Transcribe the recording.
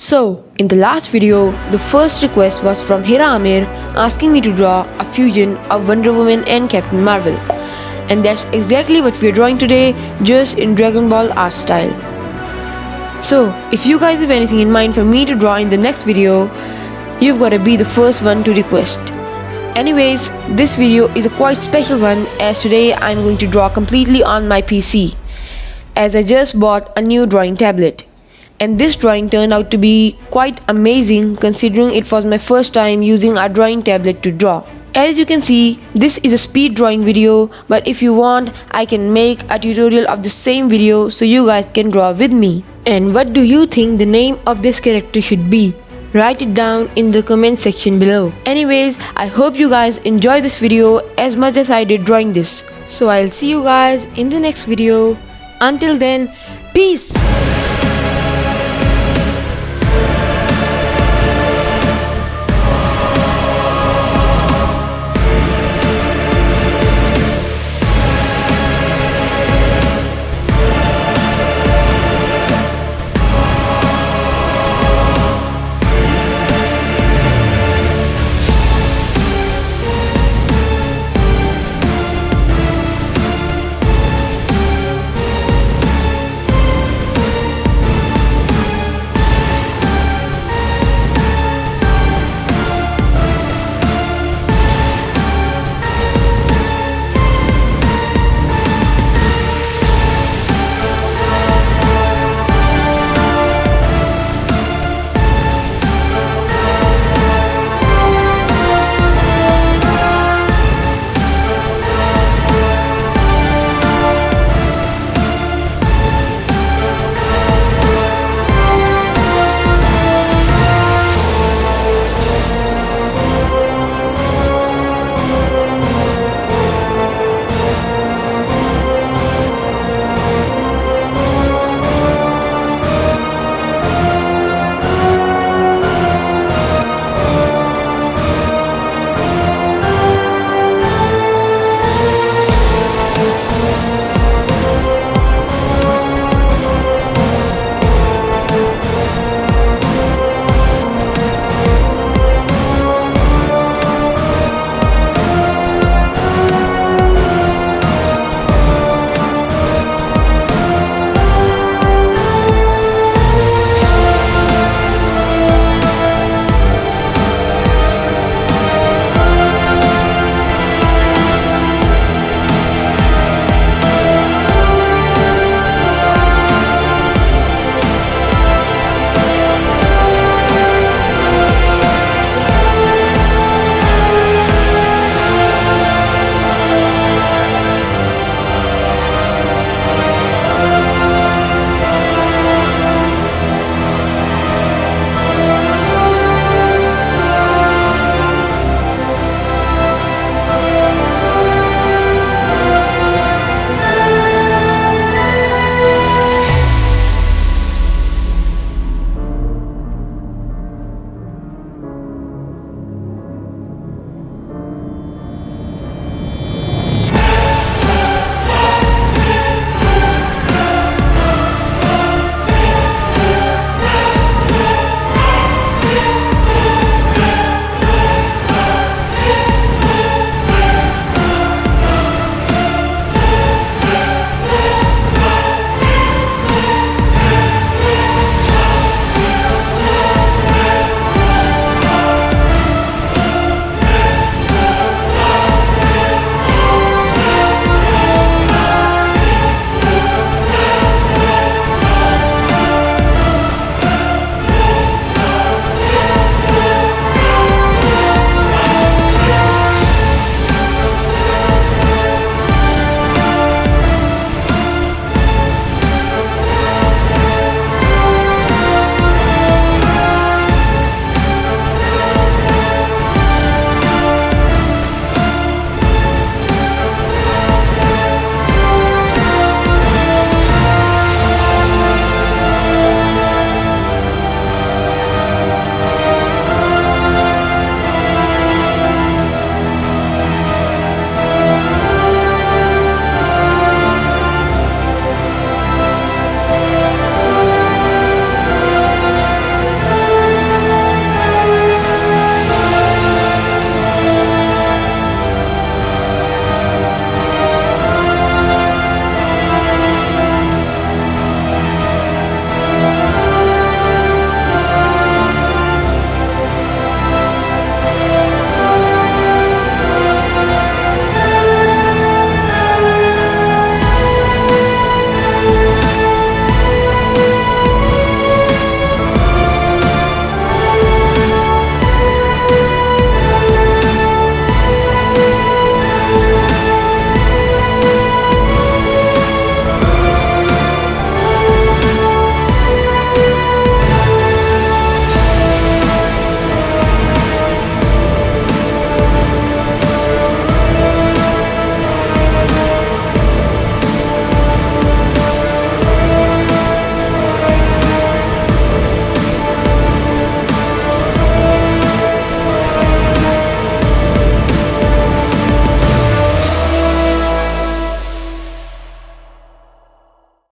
So, in the last video, the first request was from Hira Amir asking me to draw a fusion of Wonder Woman and Captain Marvel. And that's exactly what we're drawing today, just in Dragon Ball art style. So, if you guys have anything in mind for me to draw in the next video, you've gotta be the first one to request. Anyways, this video is a quite special one as today I'm going to draw completely on my PC, as I just bought a new drawing tablet. And this drawing turned out to be quite amazing considering it was my first time using a drawing tablet to draw. As you can see, this is a speed drawing video, but if you want, I can make a tutorial of the same video so you guys can draw with me. And what do you think the name of this character should be? Write it down in the comment section below. Anyways, I hope you guys enjoy this video as much as I did drawing this. So I'll see you guys in the next video. Until then, peace!